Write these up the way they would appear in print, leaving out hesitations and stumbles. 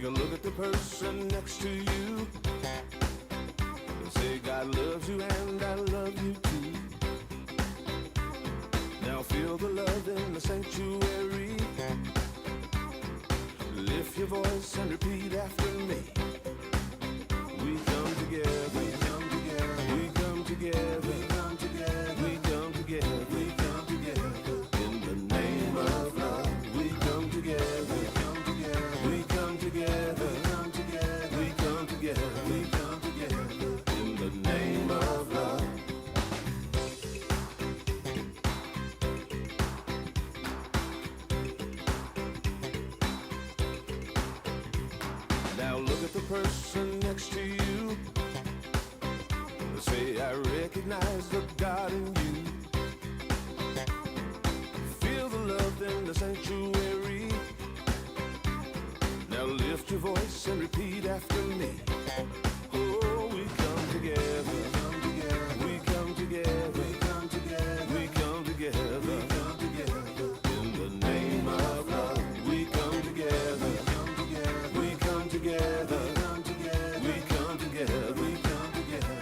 Take a look at the person next to you. Say God loves you and I love you too. Now feel the love in the sanctuary. Lift your voice and repeat after me. We come together, we come together, we come together, we come together, we come together, we come together. In the name of love, we come together, we come together, we come together, we come together, we come together, we come together. In the name of love. Now look at the person next to you. Say, I recognize the God in you. Feel the love in the sanctuary. Now lift your voice and repeat after me. Oh, we come together, we come together, we come together, we come together, we come together, we come together. In the name of love, we come together, we come together, we come together, we come together, we come together, we come together.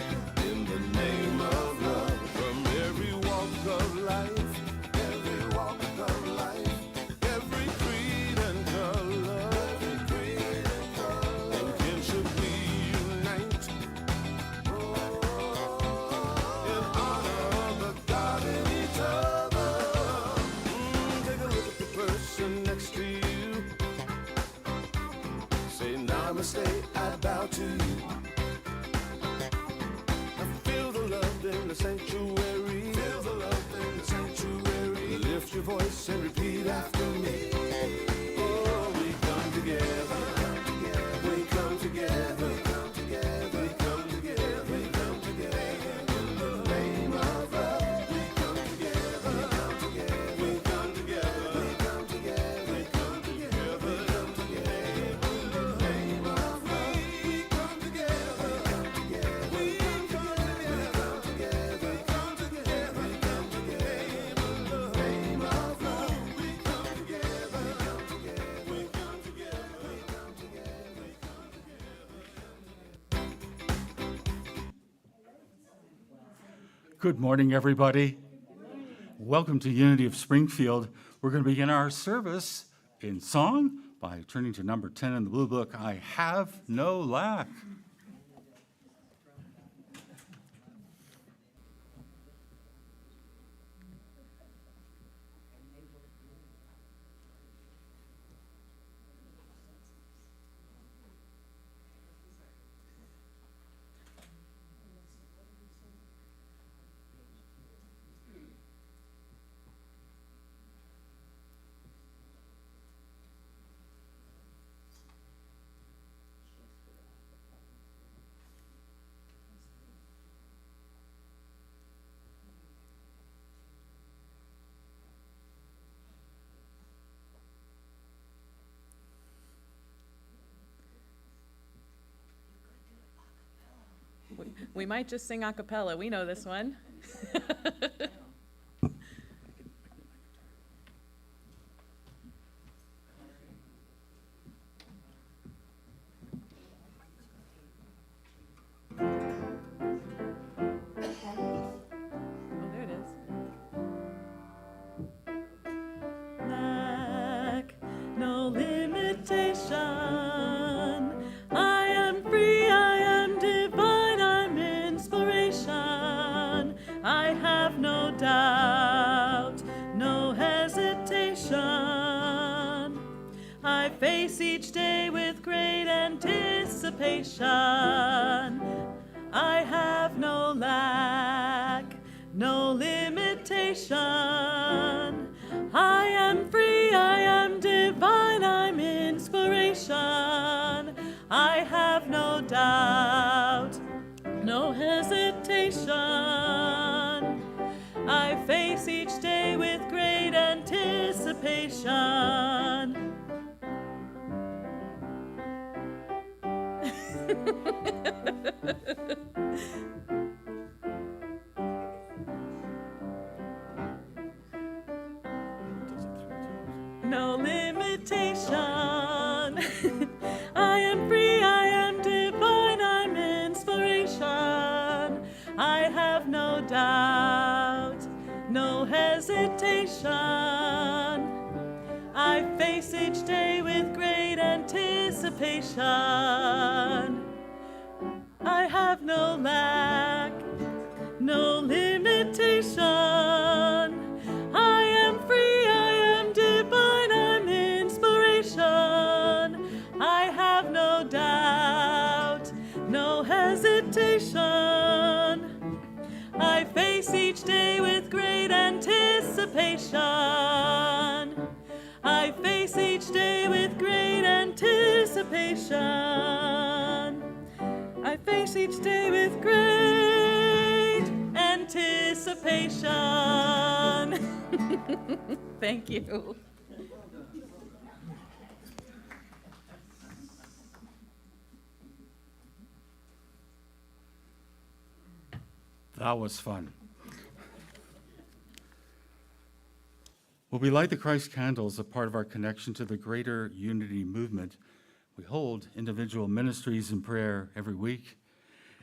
In the name of love, from every walk of life, every walk of life, every creed and color, every creed and color, in kinship we unite. In honor of the God in each other. Take a look at the person next to you. Say namaste, I bow to you. I feel the love in the sanctuary. Feel the love in the sanctuary. Lift your voice and repeat after me. Oh, we come together. We come together. We come together. We come together. We come together. In the name of love. We come together. We come together. We come together. We come together. We come together. We come together. In the name of love. We come together. We come together. We come together. We come together. We come together. We come together. In the name of love. We come together. We come together. We come together. We come together. We come together. Good morning, everybody. Welcome to Unity of Springfield. We're going to begin our service in song by turning to number 10 in the Blue Book, I Have No Lack. We might just sing a cappella. We know this one. There it is. Lack no limitation. I am free, I am divine, I'm inspiration. I have no doubt, no hesitation. I face each day with great anticipation. I have no lack, no limitation. I am free, I am divine, I'm inspiration. I have no doubt, no hesitation. I face each day with great anticipation. No limitation. I face each day with great anticipation. I have no lack, no limitation. I am free, I am divine, I'm inspiration. I have no doubt, no hesitation. I face each day with great anticipation. I face each day with great anticipation. I face each day with great anticipation. Thank you. That was fun. Well, we light the Christ candles as a part of our connection to the greater unity movement. We hold individual ministries in prayer every week.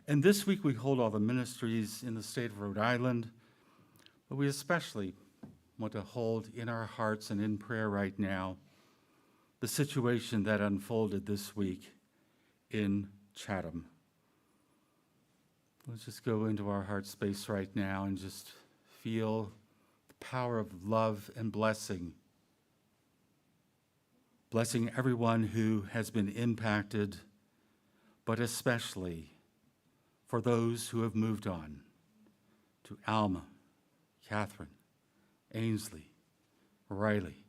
And this week we hold all the ministries in the state of Rhode Island, but we especially want to hold in our hearts and in prayer right now the situation that unfolded this week in Chatham. Let's just go into our heart space right now and just feel the power of love and blessing. Blessing everyone who has been impacted, but especially for those who have moved on, to Alma, Catherine, Ainsley, Riley,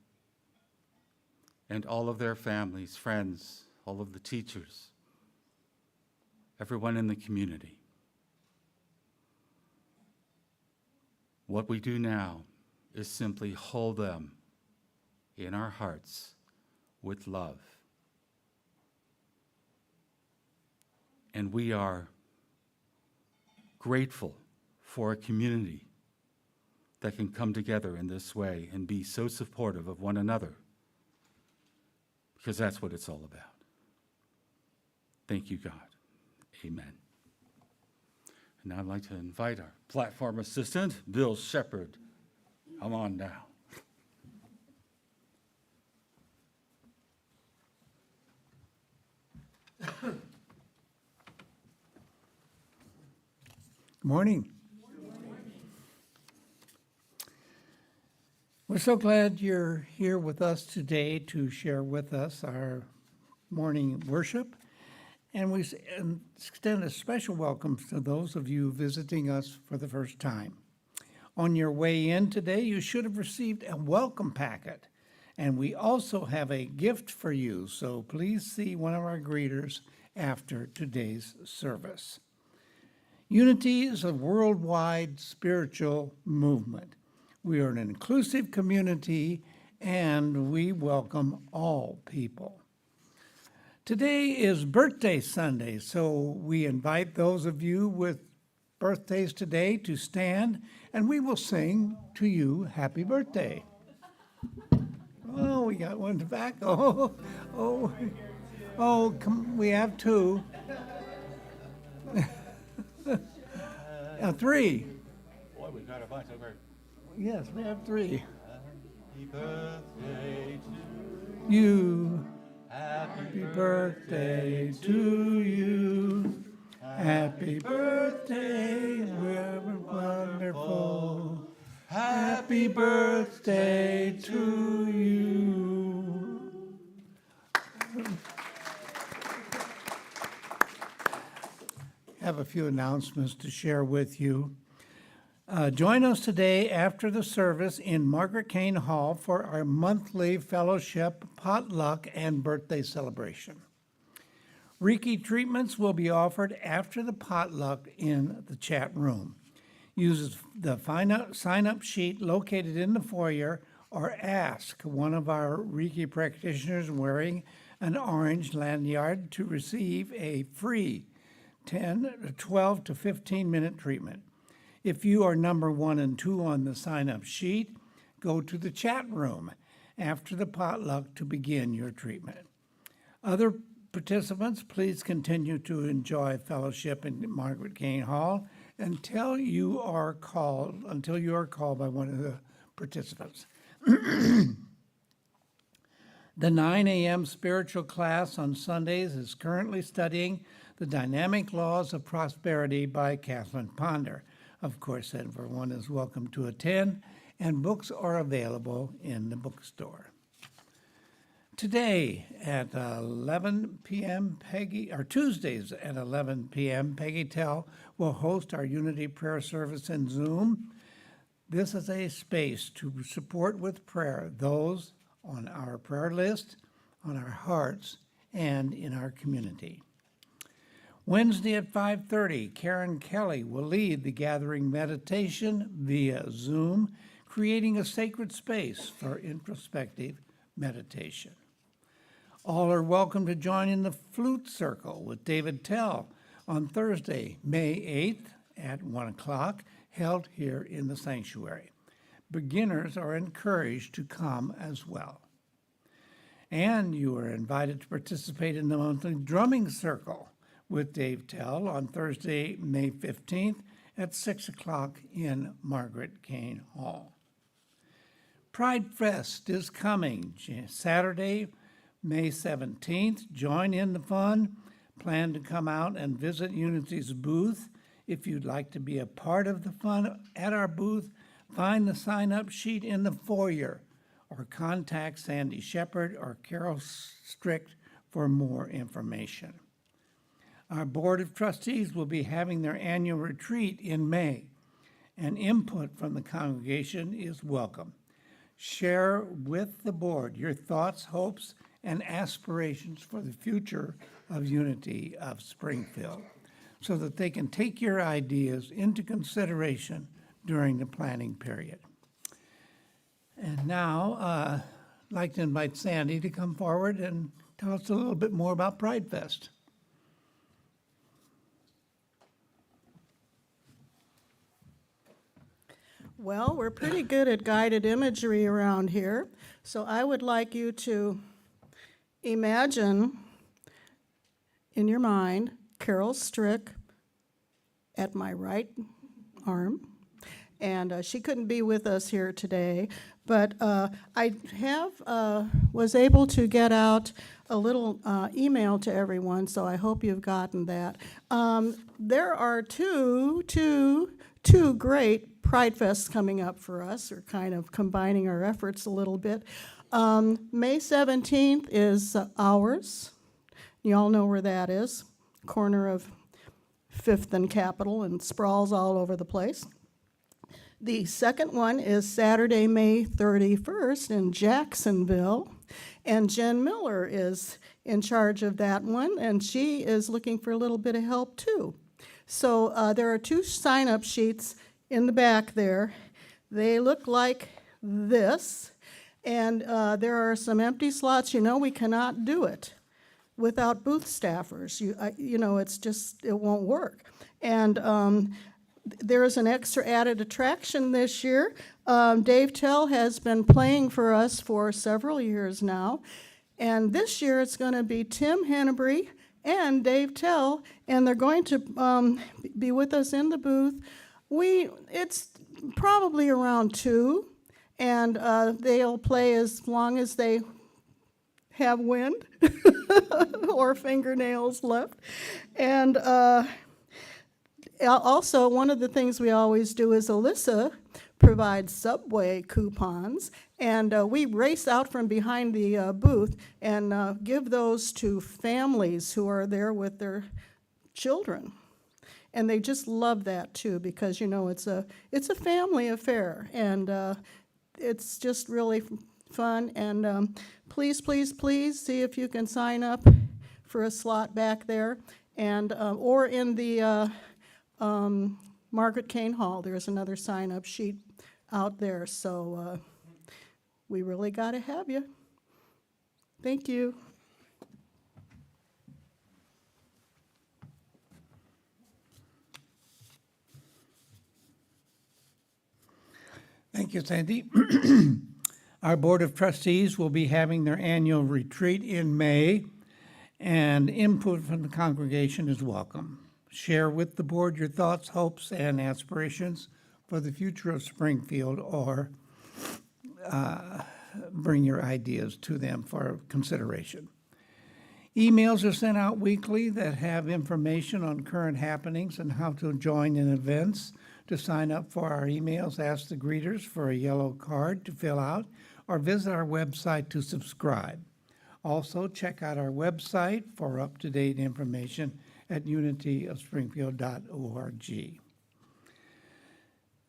and all of their families, friends, all of the teachers, everyone in the community. What we do now is simply hold them in our hearts with love. And we are grateful for a community that can come together in this way and be so supportive of one another, because that's what it's all about. Thank you, God. Amen. And now I'd like to invite our platform assistant, Bill Shepard. Come on down. Good morning. We're so glad you're here with us today to share with us our morning worship. And we extend a special welcome to those of you visiting us for the first time. On your way in today, you should have received a welcome packet. And we also have a gift for you, so please see one of our greeters after today's service. Unity is a worldwide spiritual movement. We are an inclusive community, and we welcome all people. Today is Birthday Sunday, so we invite those of you with birthdays today to stand, and we will sing to you happy birthday. Oh, we got one in the back. Come, we have two. Three. Boy, we've got a bunch over. Yes, we have three. Happy birthday to You. Happy Birthday to you. Happy birthday, we're wonderful. Happy birthday to you. Have a few announcements to share with you. Join us today after the service in Margaret Kane Hall for our monthly fellowship, potluck, and birthday celebration. Reiki treatments will be offered after the potluck in the chat room. Use the sign-up sheet located in the foyer or ask one of our Reiki practitioners wearing an orange lanyard to receive a free 12 to 15-minute treatment. If you are number 1 and 2 on the sign-up sheet, go to the chat room after the potluck to begin your treatment. Other participants, please continue to enjoy fellowship in Margaret Kane Hall until you are called by one of the participants. The 9 a.m. spiritual class on Sundays is currently studying The Dynamic Laws of Prosperity by Catherine Ponder. Of course, everyone is welcome to attend, and books are available in the bookstore. Today at 11 p.m., Tuesdays at 11 p.m., Peggy Tell will host our Unity Prayer Service in Zoom. This is a space to support with prayer those on our prayer list, on our hearts, and in our community. Wednesday at 5:30, Karen Kelly will lead the gathering meditation via Zoom, creating a sacred space for introspective meditation. All are welcome to join in the Flute Circle with David Tell on Thursday, May 8th at 1 o'clock, held here in the sanctuary. Beginners are encouraged to come as well. And you are invited to participate in the monthly drumming circle with Dave Tell on Thursday, May 15th at 6 o'clock in Margaret Kane Hall. Pride Fest is coming Saturday, May 17th. Join in the fun. Plan to come out and visit Unity's booth. If you'd like to be a part of the fun at our booth, find the sign-up sheet in the foyer or contact Sandy Shepard or Carol Strict for more information. Our Board of Trustees will be having their annual retreat in May, and input from the congregation is welcome. Share with the board your thoughts, hopes, and aspirations for the future of Unity of Springfield so that they can take your ideas into consideration during the planning period. And now, I'd like to invite Sandy to come forward and tell us a little bit more about Pride Fest. Well, we're pretty good at guided imagery around here, so I would like you to imagine in your mind Carol Strick at my right arm, and she couldn't be with us here today, but I was able to get out a little email to everyone, so I hope you've gotten that. There are two great Pride Fests coming up for us. We're kind of combining our efforts a little bit. May 17th is ours. You all know where that is, corner of 5th and Capitol, and sprawls all over the place. The second one is Saturday, May 31st in Jacksonville, and Jen Miller is in charge of that one, and she is looking for a little bit of help too. So there are 2 sign-up sheets in the back there. They look like this, and there are some empty slots. You know, we cannot do it without booth staffers. It's just, it won't work. And there is an extra added attraction this year. Dave Tell has been playing for us for several years now, and this year it's going to be Tim Hennebury and Dave Tell, and they're going to be with us in the booth. It's probably around 2, and they'll play as long as they have wind or fingernails left. And also, one of the things we always do is Alyssa provides Subway coupons, and we race out from behind the booth and give those to families who are there with their children. And they just love that too, because it's a family affair, and it's just really fun. And please see if you can sign up for a slot back there, and or in the Margaret Kane Hall. There's another sign-up sheet out there. So we really got to have you. Thank you. Thank you, Sandy. Our Board of Trustees will be having their annual retreat in May, and input from the congregation is welcome. Share with the board your thoughts, hopes, and aspirations for the future of Springfield, or bring your ideas to them for consideration. Emails are sent out weekly that have information on current happenings and how to join in events. To sign up for our emails, ask the greeters for a yellow card to fill out or visit our website to subscribe. Also, check out our website for up-to-date information at unityofspringfield.org.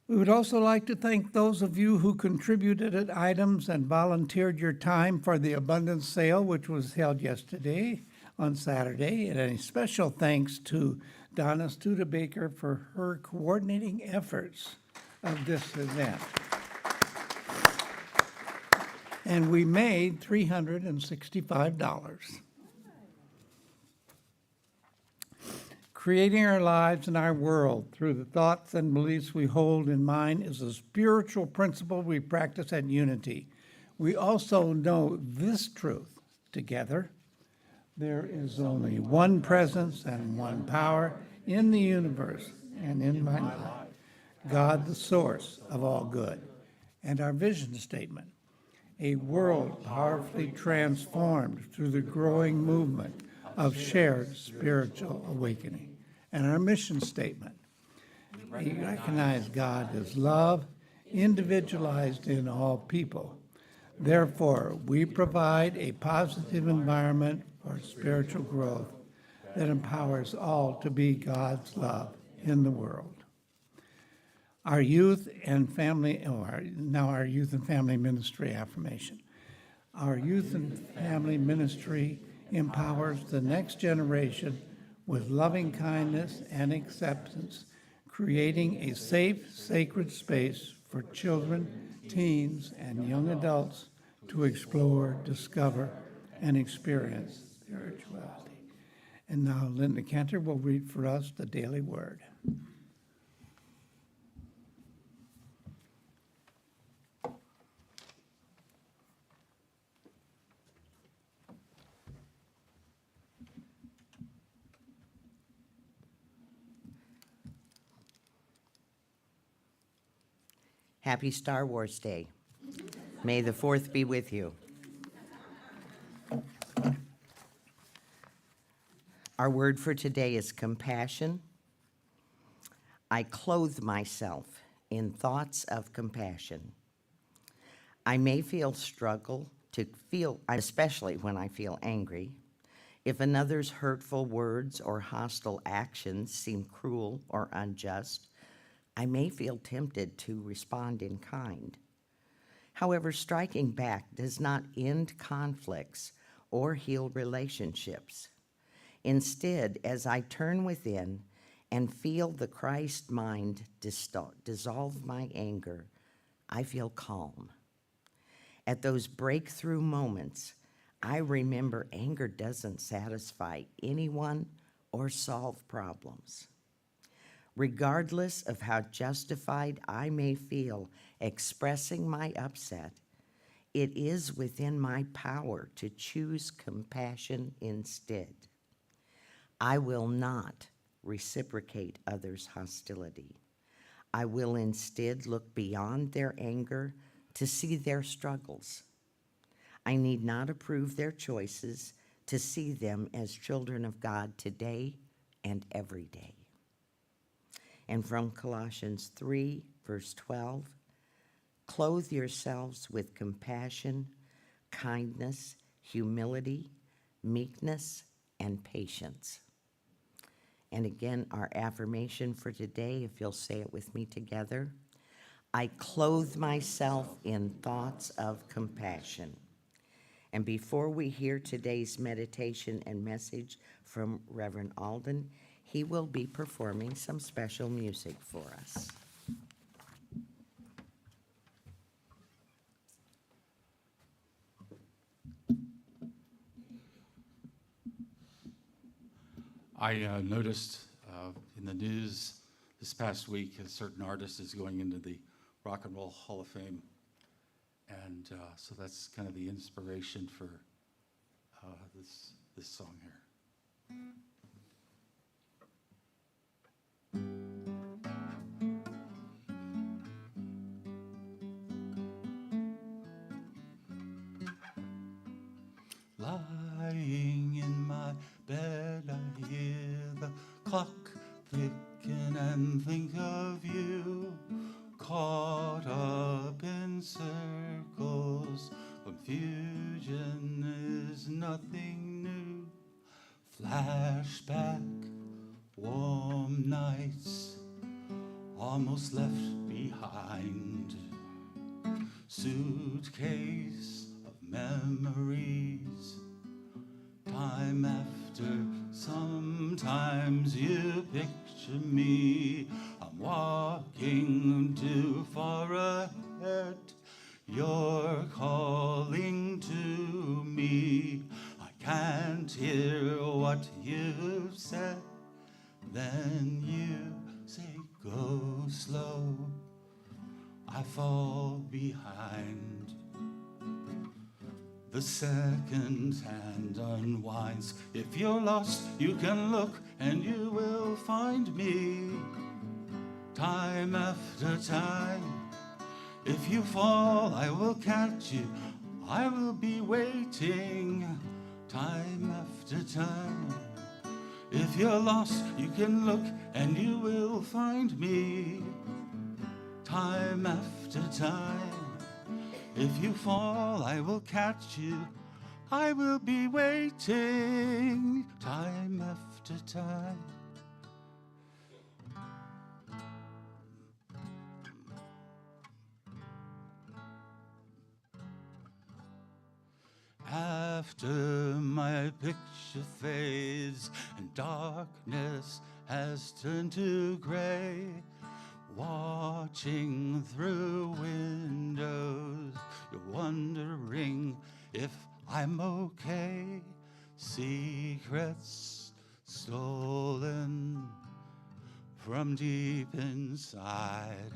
We would also like to thank those of you who contributed items and volunteered your time for the abundance sale, which was held yesterday on Saturday. And a special thanks to Donna Studebaker for her coordinating efforts of this event. And we made $365. Creating our lives and our world through the thoughts and beliefs we hold in mind is a spiritual principle we practice at Unity. We also know this truth together. There is only one presence and one power in the universe and in my life, God, the source of all good. And our vision statement, a world powerfully transformed through the growing movement of shared spiritual awakening. And our mission statement, we recognize God as love, individualized in all people. Therefore, we provide a positive environment for spiritual growth that empowers all to be God's love in the world. Our youth and family, our youth and family ministry affirmation. Our youth and family ministry empowers the next generation with loving kindness and acceptance, creating a safe, sacred space for children, teens, and young adults to explore, discover, and experience spirituality. And now Linda Cantor will read for us the daily word. Happy Star Wars Day. May the 4th be with you. Our word for today is compassion. I clothe myself in thoughts of compassion. I may struggle to feel, especially when I feel angry. If another's hurtful words or hostile actions seem cruel or unjust, I may feel tempted to respond in kind. However, striking back does not end conflicts or heal relationships. Instead, as I turn within and feel the Christ mind dissolve my anger, I feel calm. At those breakthrough moments, I remember anger doesn't satisfy anyone or solve problems. Regardless of how justified I may feel expressing my upset, it is within my power to choose compassion instead. I will not reciprocate others' hostility. I will instead look beyond their anger to see their struggles. I need not approve their choices to see them as children of God today and every day. And from Colossians 3, verse 12, clothe yourselves with compassion, kindness, humility, meekness, and patience. And again, our affirmation for today, if you'll say it with me together, I clothe myself in thoughts of compassion. And before we hear today's meditation and message from Reverend Alden, he will be performing some special music for us. I noticed in the news this past week a certain artist is going into the Rock and Roll Hall of Fame. And so that's kind of the inspiration for this song here. Lying in my bed, I hear the clock ticking and think of you. Caught up in circles, confusion is nothing new. Flashback, warm nights, almost left behind. Suitcase of memories, time after sometimes you picture me. I'm walking too far ahead, you're calling to me. I can't hear what you've said. Then you say go slow, I fall behind. The second hand unwinds. If you're lost, you can look and you will find me. Time after time, if you fall, I will catch you. I will be waiting. Time after time, if you're lost, you can look and you will find me. Time after time, if you fall, I will catch you. I will be waiting. Time after time. After my picture fades and darkness has turned to gray, watching through windows, you're wondering if I'm okay. Secrets stolen from deep inside.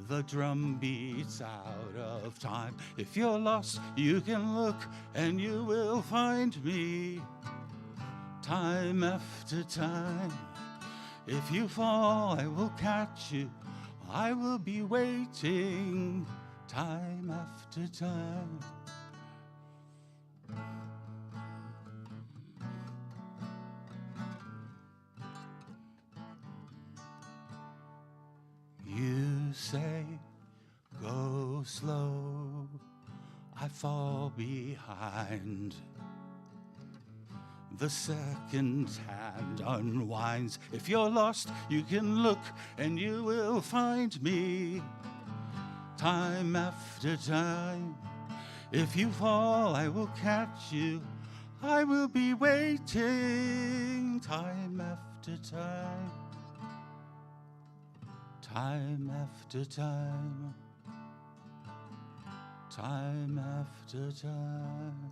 The drum beats out of time. If you're lost, you can look and you will find me. Time after time, if you fall, I will catch you. I will be waiting. Time after time. You say, go slow, I fall behind. The second hand unwinds. If you're lost, you can look and you will find me. Time after time, if you fall, I will catch you. I will be waiting. Time after time. Time after time, time after time.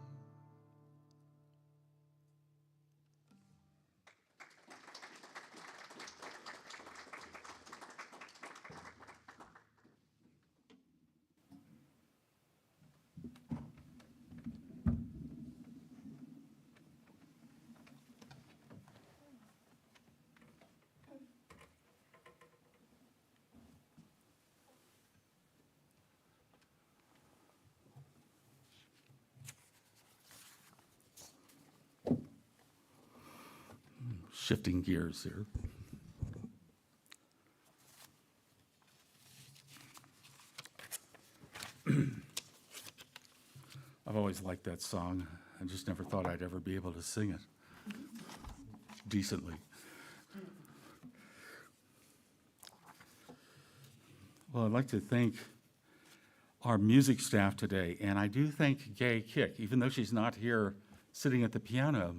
Shifting gears here. I've always liked that song. I just never thought I'd ever be able to sing it decently. Well, I'd like to thank our music staff today, and I do thank Gay Kick, even though she's not here sitting at the piano.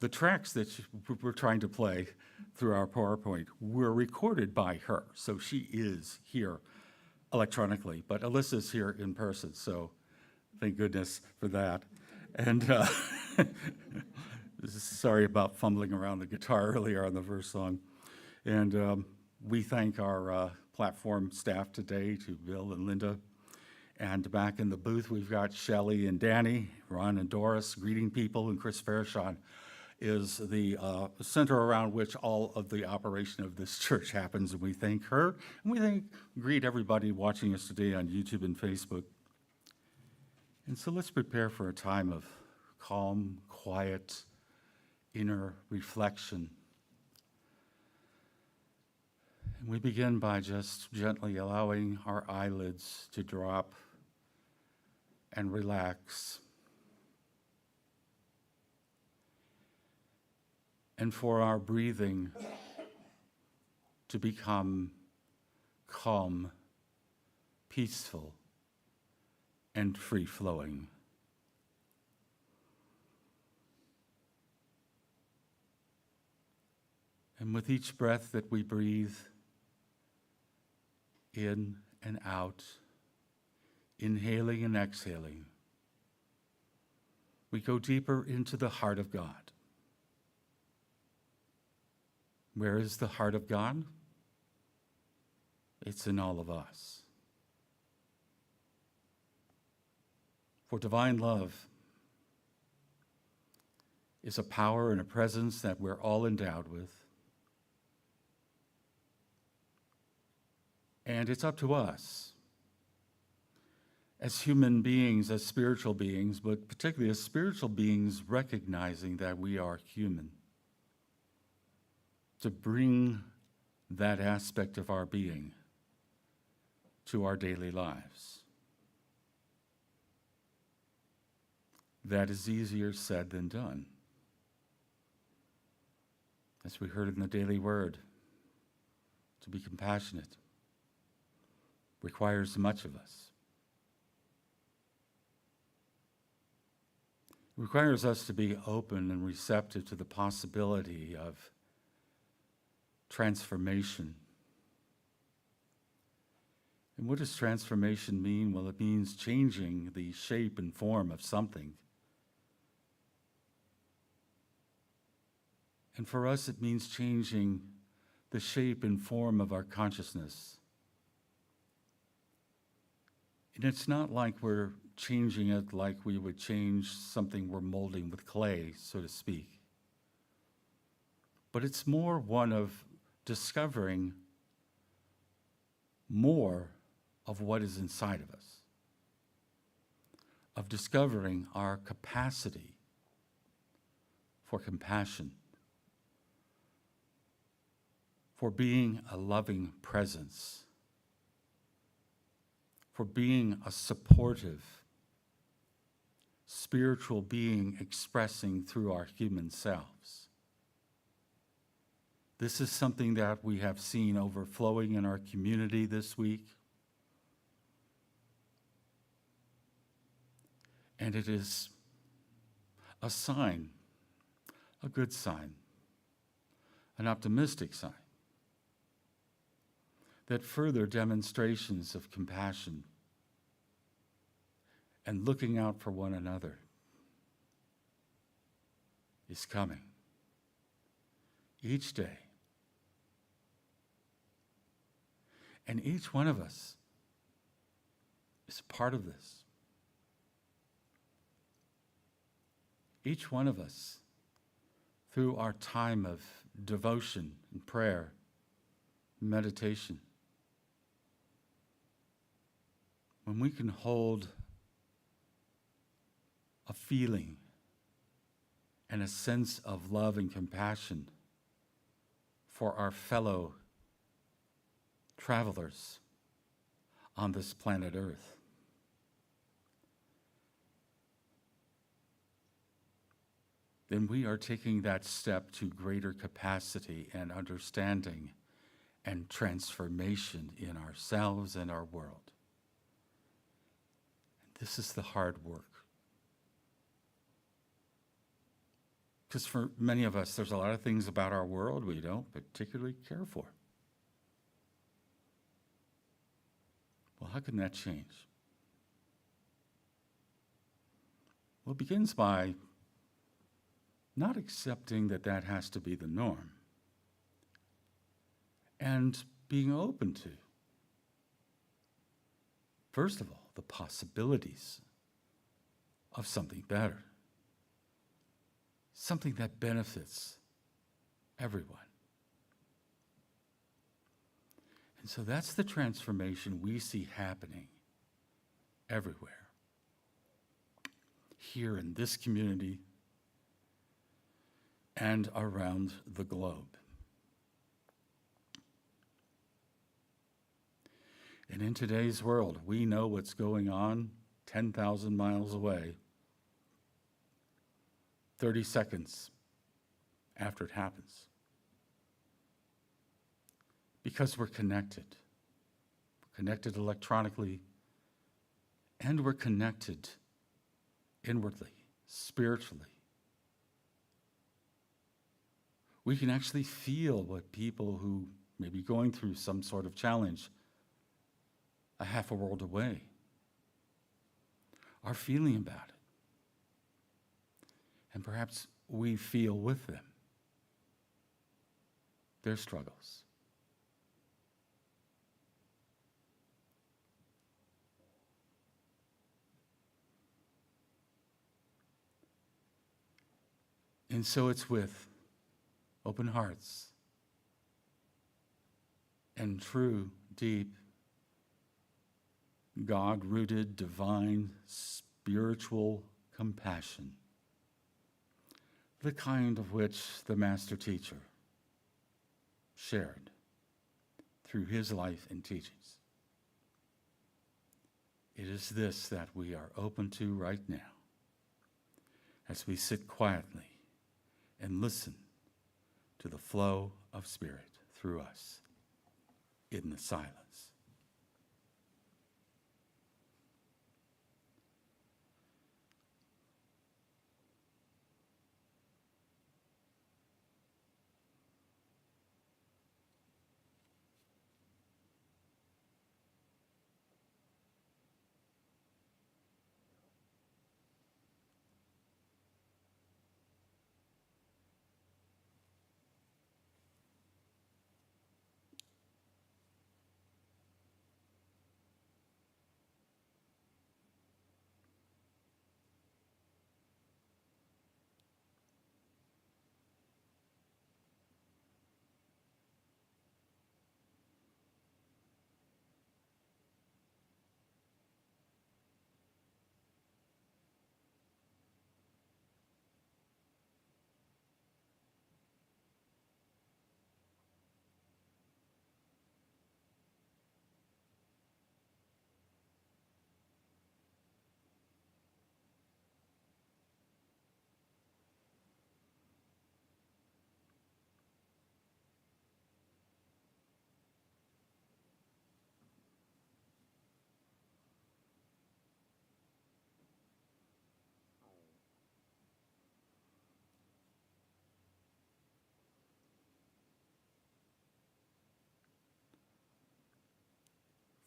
The tracks that we're trying to play through our PowerPoint were recorded by her, so she is here electronically, but Alyssa's here in person, so thank goodness for that. And sorry about fumbling around the guitar earlier on the first song. And we thank our platform staff today, to Bill and Linda. And back in the booth, we've got Shelley and Danny, Ron and Doris, greeting people, and Chris Farashon is the center around which all of the operation of this church happens, and we thank her, and we greet everybody watching us today on YouTube and Facebook. And so let's prepare for a time of calm, quiet, inner reflection. And we begin by just gently allowing our eyelids to drop and relax. And for our breathing to become calm, peaceful, and free-flowing. And with each breath that we breathe, in and out, inhaling and exhaling, we go deeper into the heart of God. Where is the heart of God? It's in all of us. For divine love is a power and a presence that we're all endowed with. And it's up to us as human beings, as spiritual beings, but particularly as spiritual beings, recognizing that we are human, to bring that aspect of our being to our daily lives. That is easier said than done. As we heard in the daily word, to be compassionate requires much of us. It requires us to be open and receptive to the possibility of transformation. And what does transformation mean? Well, it means changing the shape and form of something. And for us, it means changing the shape and form of our consciousness. And it's not like we're changing it like we would change something we're molding with clay, so to speak. But it's more one of discovering more of what is inside of us, of discovering our capacity for compassion, for being a loving presence, for being a supportive, spiritual being expressing through our human selves. This is something that we have seen overflowing in our community this week. And it is a sign, a good sign, an optimistic sign, that further demonstrations of compassion and looking out for one another is coming each day. And each one of us is a part of this. Each one of us, through our time of devotion and prayer, meditation, when we can hold a feeling and a sense of love and compassion for our fellow travelers on this planet Earth, then we are taking that step to greater capacity and understanding and transformation in ourselves and our world. And this is the hard work. Because for many of us, there's a lot of things about our world we don't particularly care for. Well, how can that change? Well, it begins by not accepting that that has to be the norm, and being open to, first of all, the possibilities of something better, something that benefits everyone. And so that's the transformation we see happening everywhere. here in this community and around the globe. And in today's world, we know what's going on 10,000 miles away, 30 seconds after it happens. Because we're connected. We're connected electronically, and we're connected inwardly, spiritually. We can actually feel what people who may be going through some sort of challenge a half a world away are feeling about it. And perhaps we feel with them their struggles. And so it's with open hearts and true, deep, God-rooted, divine, spiritual compassion, the kind of which the Master Teacher shared through his life and teachings. It is this that we are open to right now as we sit quietly and listen to the flow of Spirit through us in the silence.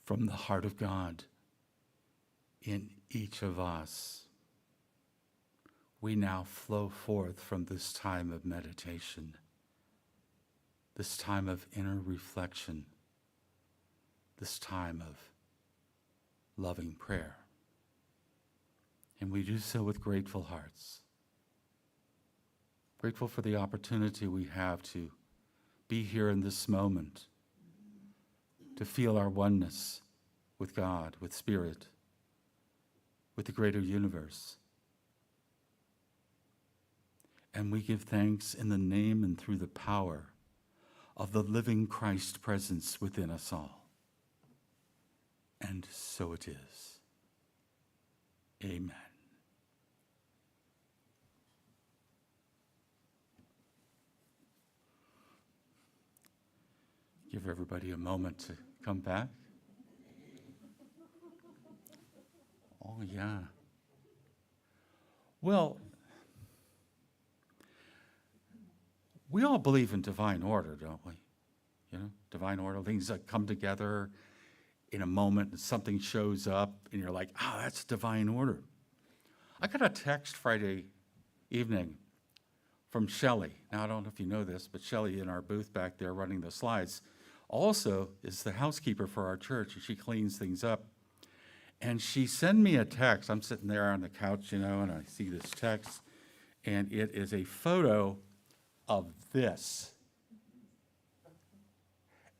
From the heart of God in each of us, we now flow forth from this time of meditation, this time of inner reflection, this time of loving prayer. And we do so with grateful hearts, grateful for the opportunity we have to be here in this moment, to feel our oneness with God, with Spirit, with the greater universe. And we give thanks in the name and through the power of the living Christ presence within us all. And so it is. Amen. Give everybody a moment to come back. Oh, yeah. Well, we all believe in divine order, don't we? You know, divine order, things that come together in a moment and something shows up and you're like, oh, that's divine order. I got a text Friday evening from Shelley. Now, I don't know if you know this, but Shelley in our booth back there running the slides also is the housekeeper for our church, and she cleans things up. And she sent me a text. I'm sitting there on the couch, you know, and I see this text, and it is a photo of this.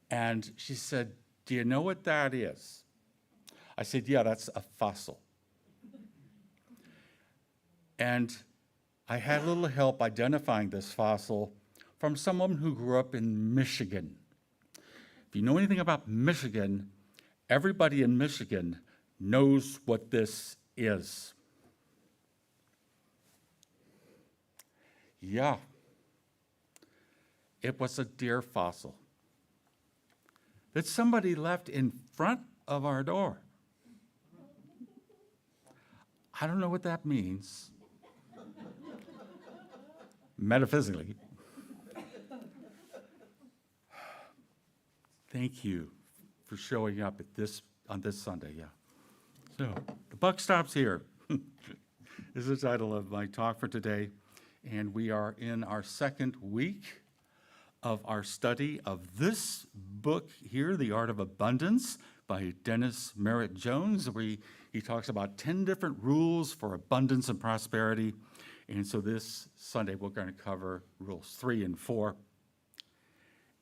And she said, do you know what that is? I said, yeah, that's a fossil. And I had a little help identifying this fossil from someone who grew up in Michigan. If you know anything about Michigan, everybody in Michigan knows what this is. Yeah, it was a deer fossil that somebody left in front of our door. I don't know what that means metaphysically. Thank you for showing up on this Sunday, yeah. So, the buck stops here is the title of my talk for today, and we are in our second week of our study of this book here, The Art of Abundance, by Dennis Merritt Jones, where he talks about 10 different rules for abundance and prosperity. And so this Sunday, we're going to cover rules 3 and 4.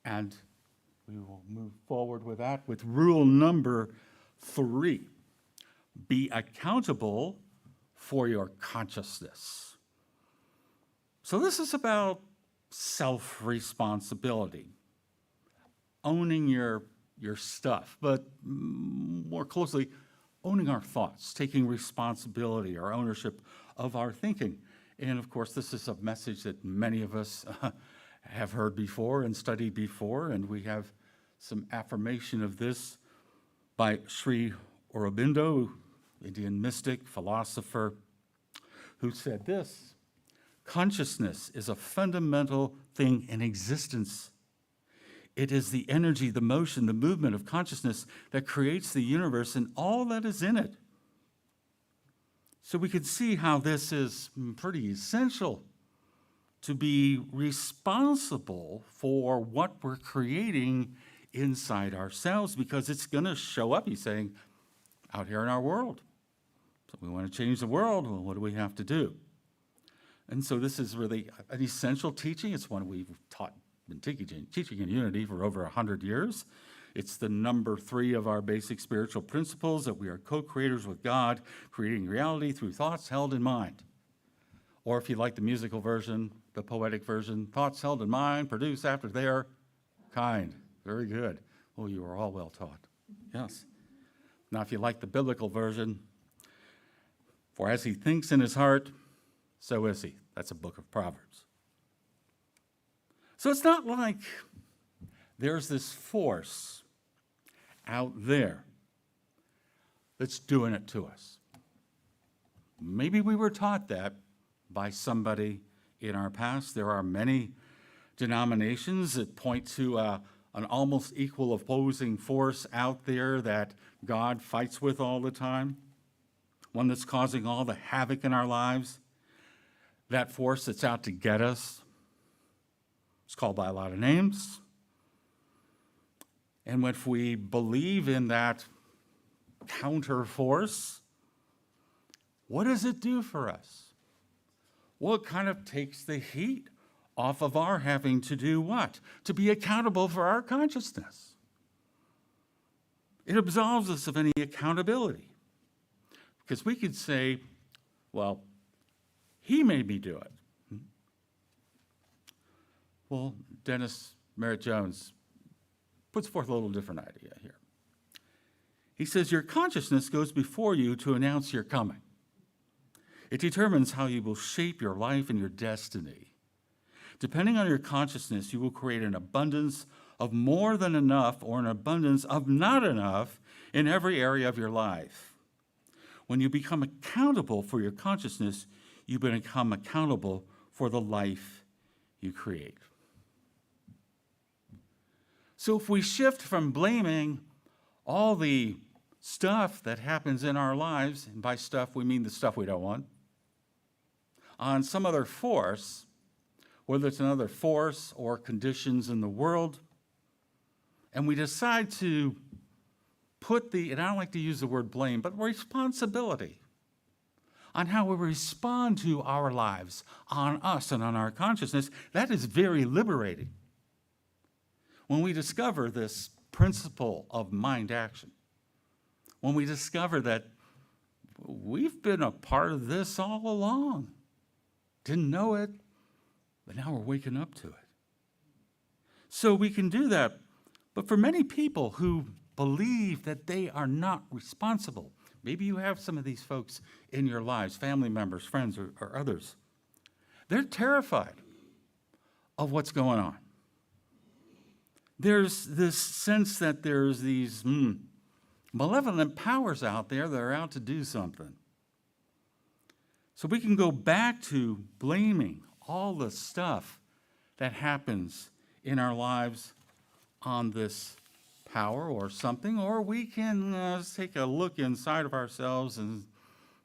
And we will move forward with that with rule number 3. Be accountable for your consciousness. So this is about self-responsibility, owning your stuff, but more closely, owning our thoughts, taking responsibility or ownership of our thinking. And of course, this is a message that many of us have heard before and studied before, and we have some affirmation of this by Sri Aurobindo, Indian mystic, philosopher, who said this: consciousness is a fundamental thing in existence. It is the energy, the motion, the movement of consciousness that creates the universe and all that is in it. So we can see how this is pretty essential to be responsible for what we're creating inside ourselves, because it's going to show up, he's saying, out here in our world. So we want to change the world. Well, what do we have to do? And so this is really an essential teaching. It's one we've been teaching in Unity for over 100 years. It's the number 3 of our basic spiritual principles, that we are co-creators with God, creating reality through thoughts held in mind. Or if you like the musical version, the poetic version, thoughts held in mind, produce after their kind. Very good. Oh, you are all well taught. Yes. Now, if you like the biblical version, for as he thinks in his heart, so is he. That's a book of Proverbs. So it's not like there's this force out there that's doing it to us. Maybe we were taught that by somebody in our past. There are many denominations that point to an almost equal opposing force out there that God fights with all the time, one that's causing all the havoc in our lives, that force that's out to get us. It's called by a lot of names. And if we believe in that counter force, what does it do for us? Well, it kind of takes the heat off of our having to do what? To be accountable for our consciousness. It absolves us of any accountability. Because we could say, well, he made me do it. Well, Dennis Merritt Jones puts forth a little different idea here. He says, your consciousness goes before you to announce your coming. It determines how you will shape your life and your destiny. Depending on your consciousness, you will create an abundance of more than enough or an abundance of not enough in every area of your life. When you become accountable for your consciousness, you become accountable for the life you create. So if we shift from blaming all the stuff that happens in our lives, and by stuff we mean the stuff we don't want, on some other force, whether it's another force or conditions in the world, and we decide to put and I don't like to use the word blame, but responsibility on how we respond to our lives, on us and on our consciousness, that is very liberating. When we discover this principle of mind action, when we discover that we've been a part of this all along, didn't know it, but now we're waking up to it. So we can do that. But for many people who believe that they are not responsible, maybe you have some of these folks in your lives, family members, friends, or others, they're terrified of what's going on. There's this sense that there's these malevolent powers out there that are out to do something. So we can go back to blaming all the stuff that happens in our lives on this power or something, or we can take a look inside of ourselves and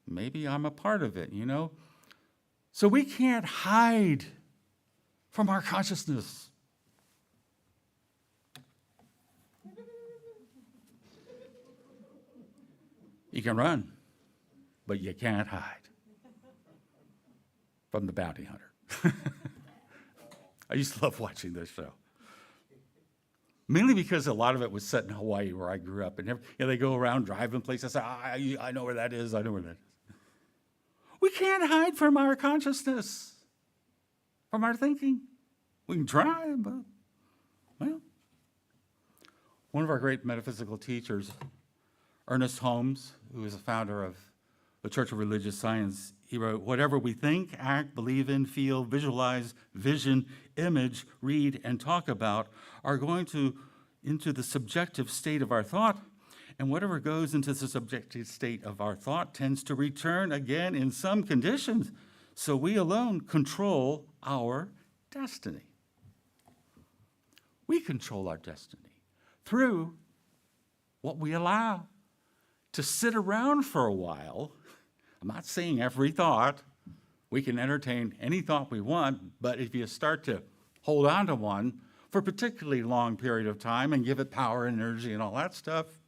maybe I'm a part of it, you know? So we can't hide from our consciousness. You can run, but you can't hide from the bounty hunter. I used to love watching this show. Mainly because a lot of it was set in Hawaii, where I grew up. And they go around driving places. I know where that is. I know where that is. We can't hide from our consciousness, from our thinking. We can try, but, well. One of our great metaphysical teachers, Ernest Holmes, who is a founder of the Church of Religious Science, he wrote, "Whatever we think, act, believe in, feel, visualize, vision, image, read, and talk about are going into the subjective state of our thought, and whatever goes into the subjective state of our thought tends to return again in some conditions, so we alone control our destiny." We control our destiny through what we allow to sit around for a while. I'm not saying every thought. We can entertain any thought we want, but if you start to hold on to one for a particularly long period of time and give it power, energy, and all that stuff,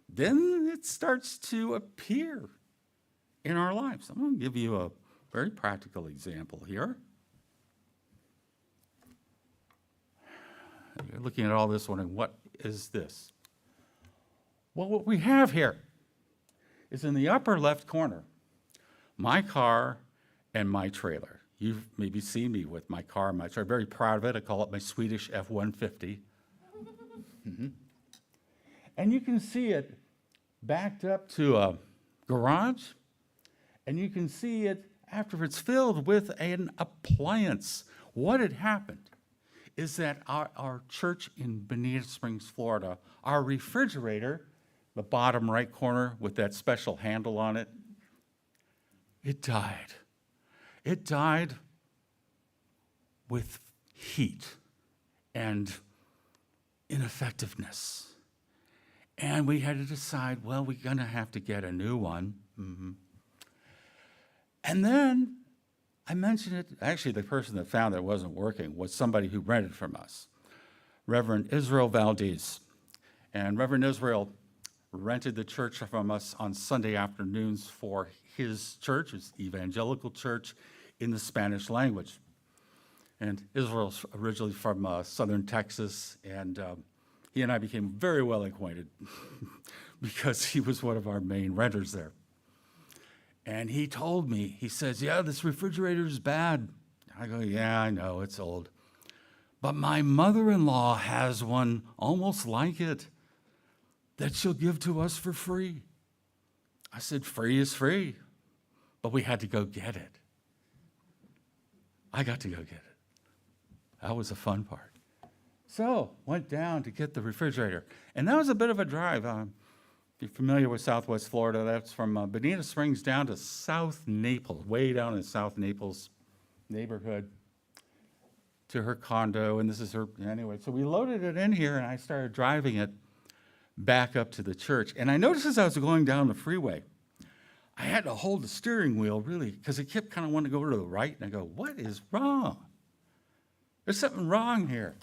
then it starts to appear in our lives. I'm going to give you a very practical example here. You're looking at all this wondering, what is this? Well, what we have here is in the upper left corner, my car and my trailer. You've maybe seen me with my car and my trailer. I'm very proud of it. I call it my Swedish F-150. And you can see it backed up to a garage, and you can see it after it's filled with an appliance. What had happened is that our church in Bonita Springs, Florida, our refrigerator, the bottom right corner with that special handle on it, it died. It died with heat and ineffectiveness. And we had to decide, well, we're going to have to get a new one. And then I mentioned it. Actually, the person that found that it wasn't working was somebody who rented from us, Reverend Israel Valdez. And Reverend Israel rented the church from us on Sunday afternoons for his church, his evangelical church, in the Spanish language. And Israel's originally from southern Texas, and he and I became very well acquainted because he was one of our main renters there. And he told me, he says, "Yeah, this refrigerator is bad." I go, "Yeah, I know, it's old. But my mother-in-law has one almost like it that she'll give to us for free." I said, "Free is free," but we had to go get it. I got to go get it. That was the fun part. So went down to get the refrigerator, and that was a bit of a drive. If you're familiar with Southwest Florida, that's from Bonita Springs down to South Naples, way down in South Naples neighborhood, to her condo, and this is her, anyway. So we loaded it in here, and I started driving it back up to the church. And I noticed as I was going down the freeway, I had to hold the steering wheel, really, because it kept kind of wanting to go to the right, and I go, what is wrong? There's something wrong here.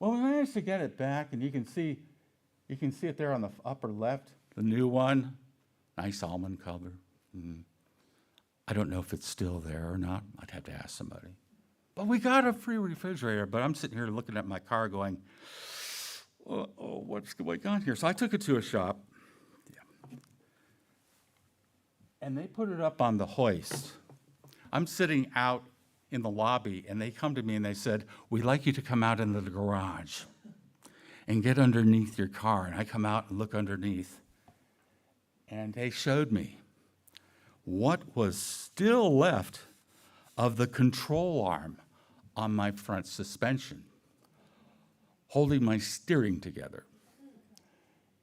Well, we managed to get it back, and you can see it there on the upper left, the new one, nice almond color. I don't know if it's still there or not. I'd have to ask somebody. But we got a free refrigerator, but I'm sitting here looking at my car going, oh, what's going on here? So I took it to a shop, and they put it up on the hoist I'm sitting out in the lobby, and they come to me and they said, "We'd like you to come out into the garage and get underneath your car." And I come out and look underneath, and they showed me what was still left of the control arm on my front suspension, holding my steering together.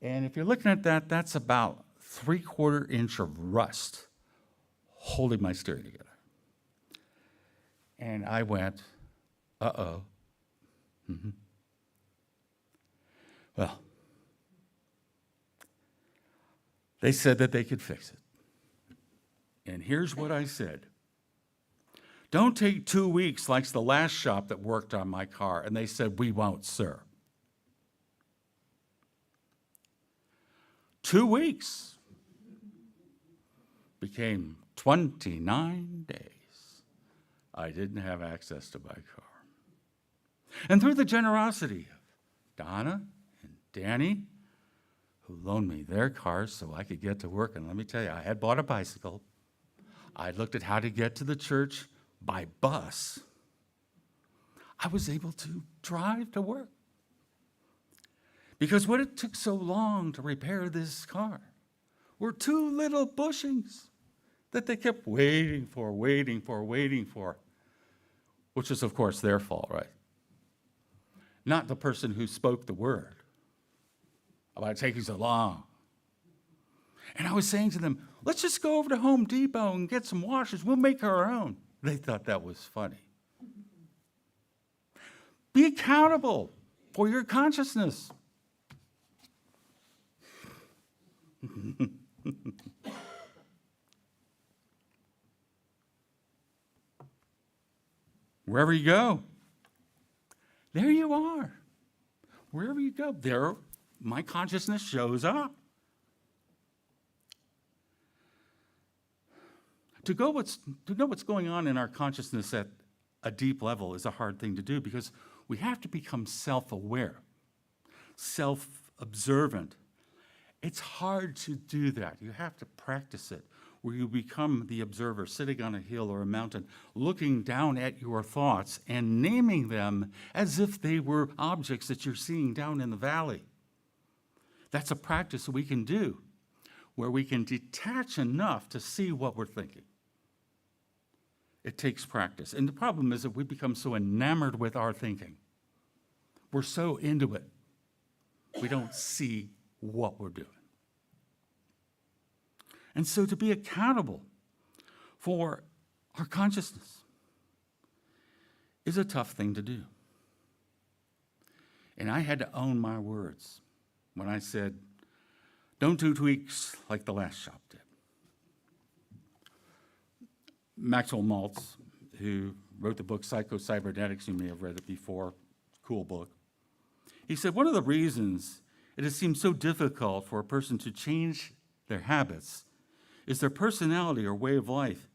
And if you're looking at that, that's about 3/4 inch of rust holding my steering together. And I went, uh-oh. Well, they said that they could fix it. And here's what I said. Don't take 2 weeks like the last shop that worked on my car. And they said, we won't, sir. 2 weeks became 29 days. I didn't have access to my car. And through the generosity of Donna and Danny, who loaned me their cars so I could get to work, and let me tell you, I had bought a bicycle. I looked at how to get to the church by bus. I was able to drive to work. Because what it took so long to repair this car were 2 little bushings that they kept waiting for, which is, of course, their fault, right? Not the person who spoke the word about it taking so long. And I was saying to them, let's just go over to Home Depot and get some washers. We'll make our own. They thought that was funny. Be accountable for your consciousness. Wherever you go, there you are. Wherever you go, there my consciousness shows up. To know what's going on in our consciousness at a deep level is a hard thing to do because we have to become self-aware, self-observant. It's hard to do that. You have to practice it, where you become the observer, sitting on a hill or a mountain, looking down at your thoughts and naming them as if they were objects that you're seeing down in the valley. That's a practice that we can do, where we can detach enough to see what we're thinking. It takes practice. And the problem is that we become so enamored with our thinking. We're so into it, we don't see what we're doing. And so to be accountable for our consciousness is a tough thing to do. And I had to own my words when I said, don't do tweaks like the last shop did. Maxwell Maltz, who wrote the book Psycho-Cybernetics, you may have read it before, cool book. He said, one of the reasons it has seemed so difficult for a person to change their habits is their personality or way of life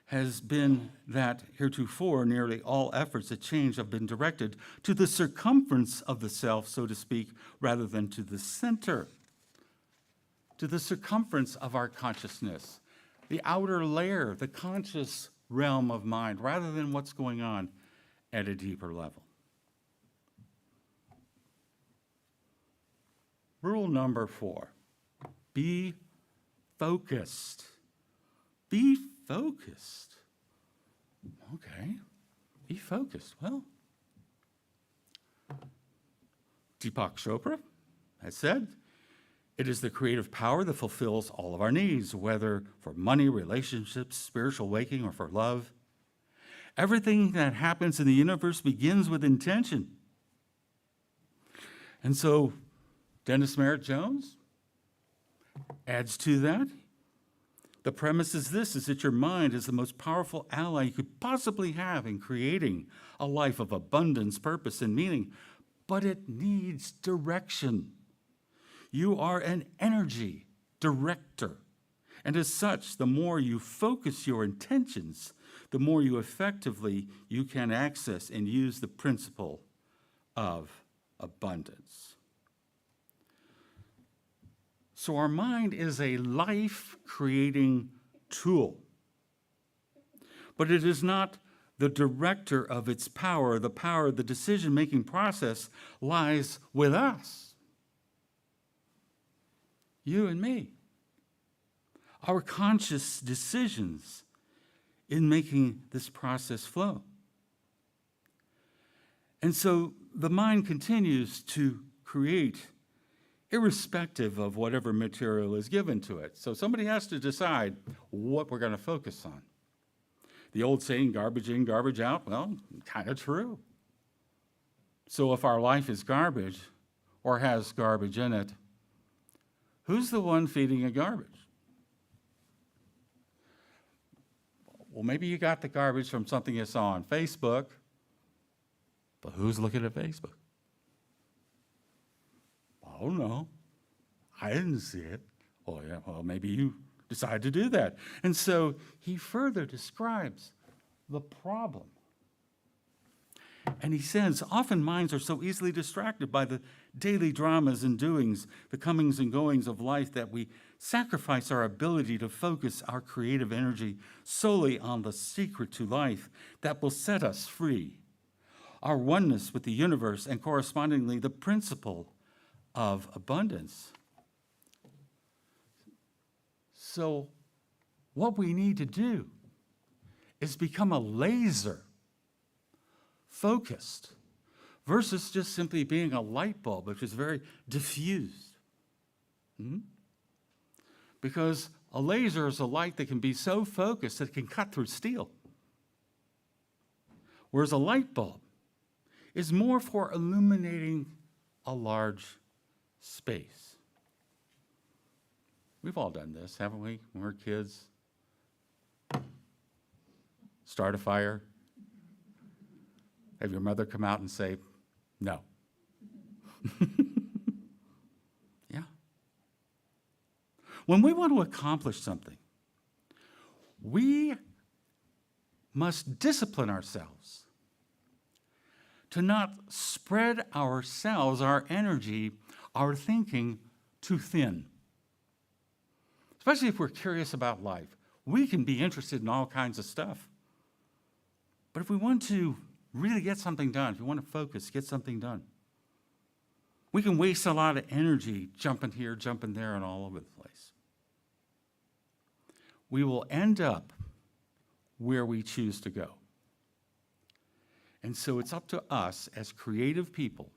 has been that heretofore nearly all efforts at change have been directed to the circumference of the self, so to speak, rather than to the center, to the circumference of our consciousness, the outer layer, the conscious realm of mind, rather than what's going on at a deeper level. Rule number 4, be focused. Be focused. Okay, be focused. Well, Deepak Chopra has said, it is the creative power that fulfills all of our needs, whether for money, relationships, spiritual waking, or for love. Everything that happens in the universe begins with intention. And so Dennis Merritt Jones adds to that. The premise is this, is that your mind is the most powerful ally you could possibly have in creating a life of abundance, purpose, and meaning, but it needs direction. You are an energy director, and as such, the more you focus your intentions, the more effectively you can access and use the principle of abundance. So our mind is a life-creating tool. but it is not the director of its power. The decision-making process lies with us. You and me. Our conscious decisions in making this process flow. And so the mind continues to create irrespective of whatever material is given to it. So somebody has to decide what we're going to focus on. The old saying, garbage in, garbage out, well, kind of true. So if our life is garbage or has garbage in it, who's the one feeding the garbage? Well, maybe you got the garbage from something you saw on Facebook, but who's looking at Facebook? Oh, no, I didn't see it. Oh, yeah, well, maybe you decide to do that. And so he further describes the problem. And he says, often minds are so easily distracted by the daily dramas and doings, the comings and goings of life, that we sacrifice our ability to focus our creative energy solely on the secret to life that will set us free, our oneness with the universe, and correspondingly the principle of abundance. So what we need to do is become a laser focused versus just simply being a light bulb, which is very diffused. Because a laser is a light that can be so focused that it can cut through steel. Whereas a light bulb is more for illuminating a large space. We've all done this, haven't we, when we're kids? Start a fire. Have your mother come out and say, no. Yeah. When we want to accomplish something, we must discipline ourselves to not spread ourselves, our energy, our thinking too thin. Especially if we're curious about life. We can be interested in all kinds of stuff. But if we want to really get something done, if you want to focus, get something done, we can waste a lot of energy jumping here, jumping there, and all over the place. We will end up where we choose to go. And so it's up to us as creative people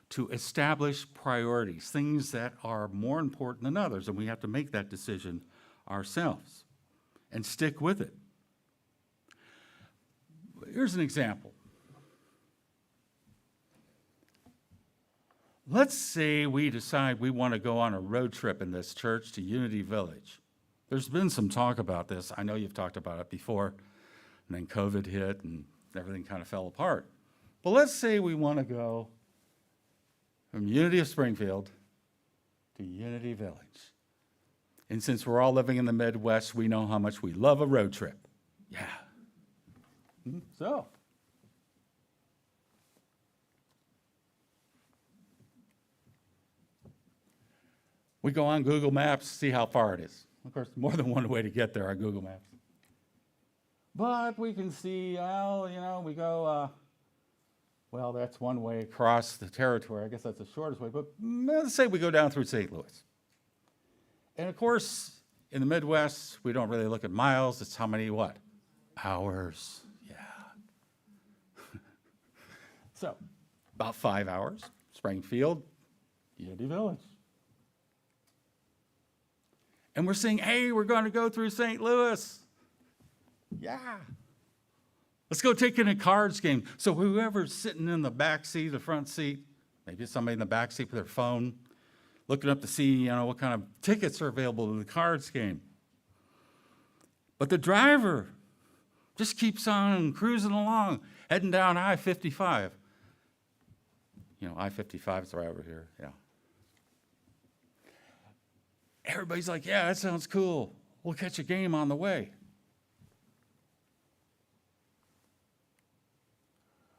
to establish priorities, things that are more important than others, and we have to make that decision ourselves and stick with it. Here's an example. Let's say we decide we want to go on a road trip in this church to Unity Village. There's been some talk about this. I know you've talked about it before, and then COVID hit and everything kind of fell apart. But let's say we want to go from Unity of Springfield to Unity Village. And since we're all living in the Midwest, we know how much we love a road trip. Yeah. So, we go on Google Maps, see how far it is. Of course, more than one way to get there on Google Maps. But we can see, well, we go, well, that's one way across the territory. I guess that's the shortest way. But let's say we go down through St. Louis. And of course, in the Midwest, we don't really look at miles. It's how many, what? Hours. Yeah. So, about 5 hours. Springfield, Unity Village. And we're saying, hey, we're going to go through St. Louis. Yeah. Let's go take in a cards game. So whoever's sitting in the back seat, the front seat, maybe somebody in the back seat with their phone, looking up to see, what kind of tickets are available to the cards game. But the driver just keeps on cruising along, heading down I-55. I-55 is right over here, yeah. Everybody's like, yeah, that sounds cool. We'll catch a game on the way.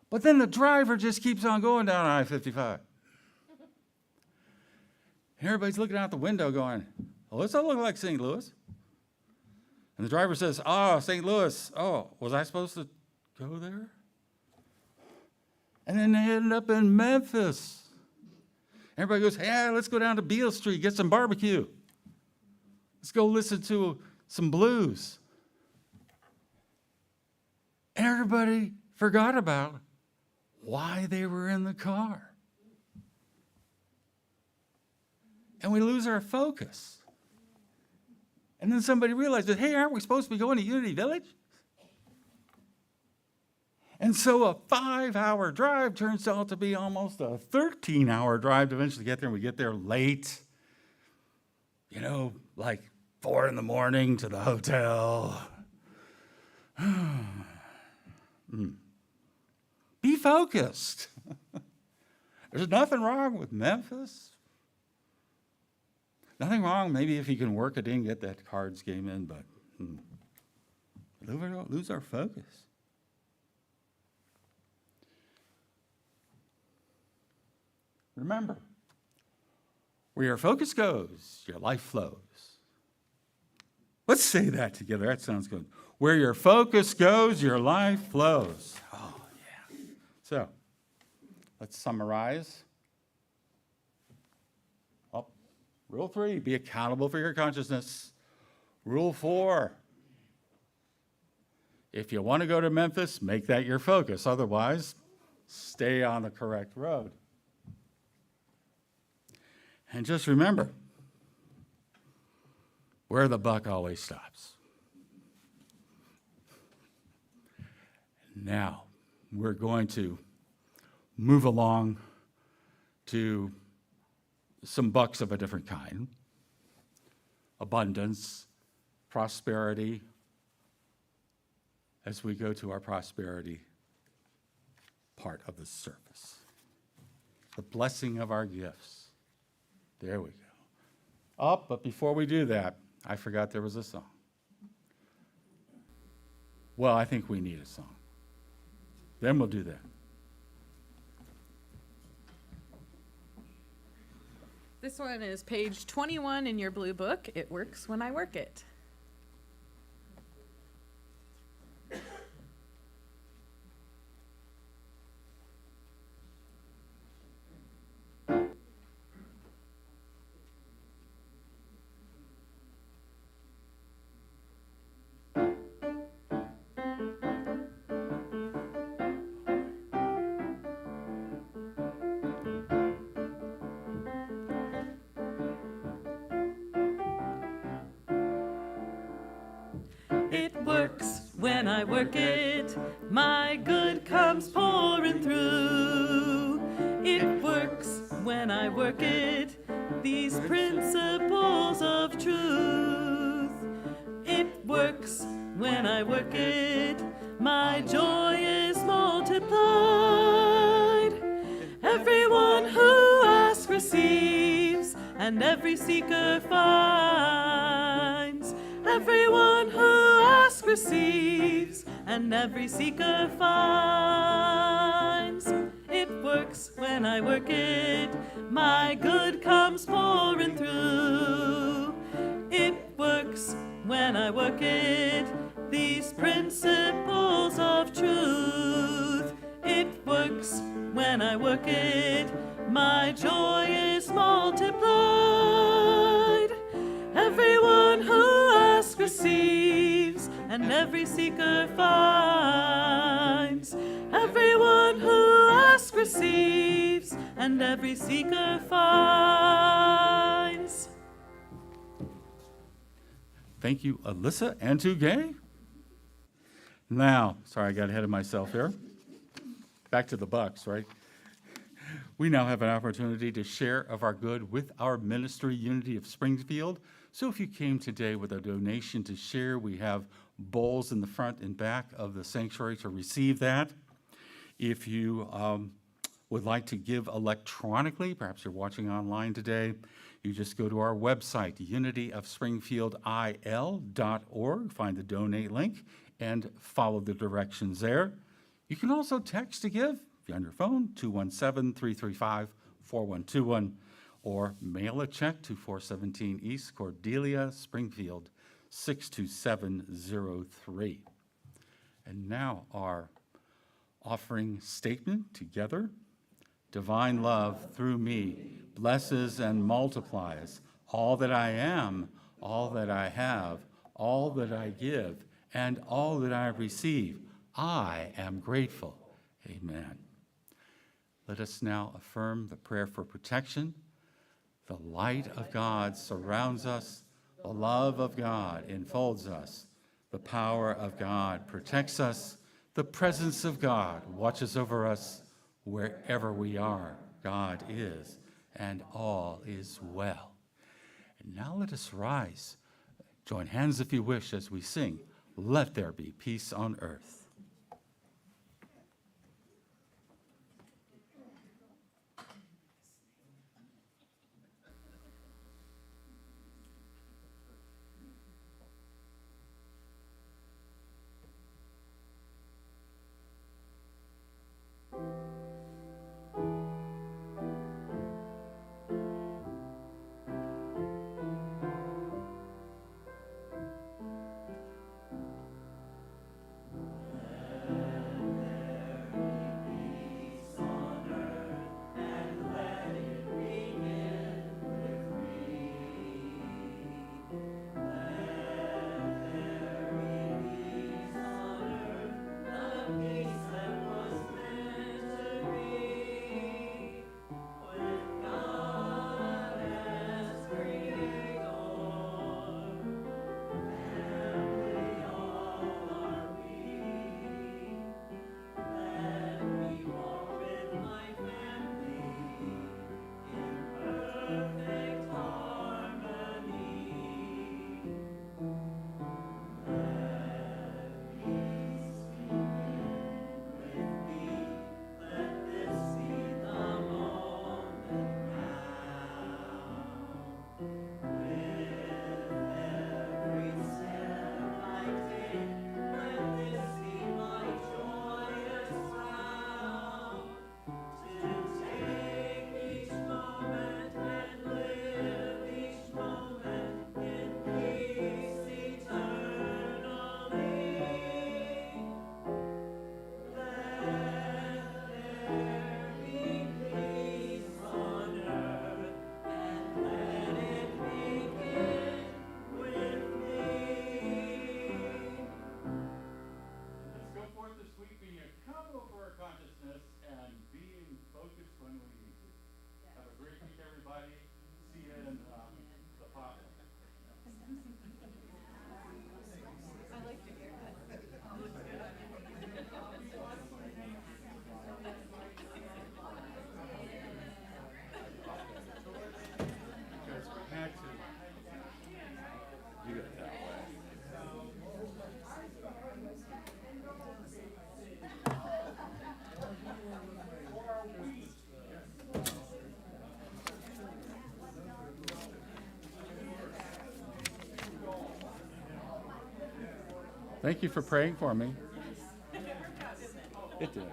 But then the driver just keeps on going down I-55. And everybody's looking out the window going, well, does that look like St. Louis? And the driver says, "Oh, St. Louis. Oh, was I supposed to go there?" And then they ended up in Memphis. Everybody goes, "Hey, let's go down to Beale Street, get some barbecue. Let's go listen to some blues." And everybody forgot about why they were in the car. And we lose our focus. And then somebody realizes, hey, aren't we supposed to be going to Unity Village? And so a 5-hour drive turns out to be almost a 13-hour drive to eventually get there. And we get there late, like 4 in the morning to the hotel. Be focused. There's nothing wrong with Memphis. Nothing wrong, maybe if you can work it in, get that Cards game in, but lose our focus. Remember, where your focus goes, your life flows. Let's say that together. That sounds good. Where your focus goes, your life flows. Oh, yeah. So, let's summarize. Rule 3, be accountable for your consciousness. Rule 4, if you want to go to Memphis, make that your focus. Otherwise, stay on the correct road. And just remember, where the buck always stops. Now, we're going to move along to some bucks of a different kind. Abundance, prosperity, as we go to our prosperity part of the service. The blessing of our gifts. There we go. Oh, but before we do that, I forgot there was a song. Well, I think we need a song. Then we'll do that. This one is page 21 in your blue book. It works when I work it. It works when I work it, my good comes pouring through. It works when I work it, these principles of truth. It works when I work it, my joy is multiplied. Everyone who asks receives, and every seeker finds. Everyone who asks receives, and every seeker finds. It works when I work it, my good comes pouring through. It works when I work it, these principles of truth. It works when I work it, my joy is multiplied. Everyone who asks receives, and every seeker finds. Everyone who asks receives, and every seeker finds. Thank you, Alyssa and Tugay. Now, sorry, I got ahead of myself here. Back to the bucks, right? We now have an opportunity to share of our good with our ministry, Unity of Springfield. So if you came today with a donation to share, we have bowls in the front and back of the sanctuary to receive that. If you would like to give electronically, perhaps you're watching online today, you just go to our website, unityofspringfieldil.org, find the donate link, and follow the directions there. You can also text to give, if you're on your phone, 217-335-4121, or mail a check to 417 East Cordelia, Springfield, 62703. And now our offering statement together. Divine love through me blesses and multiplies all that I am, all that I have, all that I give, and all that I receive. I am grateful. Amen. Let us now affirm the prayer for protection. The light of God surrounds us. The love of God enfolds us. The power of God protects us. The presence of God watches over us. Wherever we are, God is, and all is well. And now let us rise. Join hands if you wish as we sing, "Let There Be Peace on Earth." Thank you for praying for me. It did.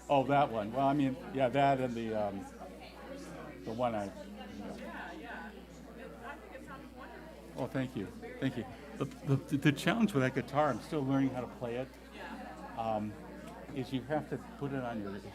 Oh, that one. Well, I mean, yeah, that and the one I. Oh, thank you, thank you. The challenge with that guitar, I'm still learning how to play it. Is you have to put it on your. If you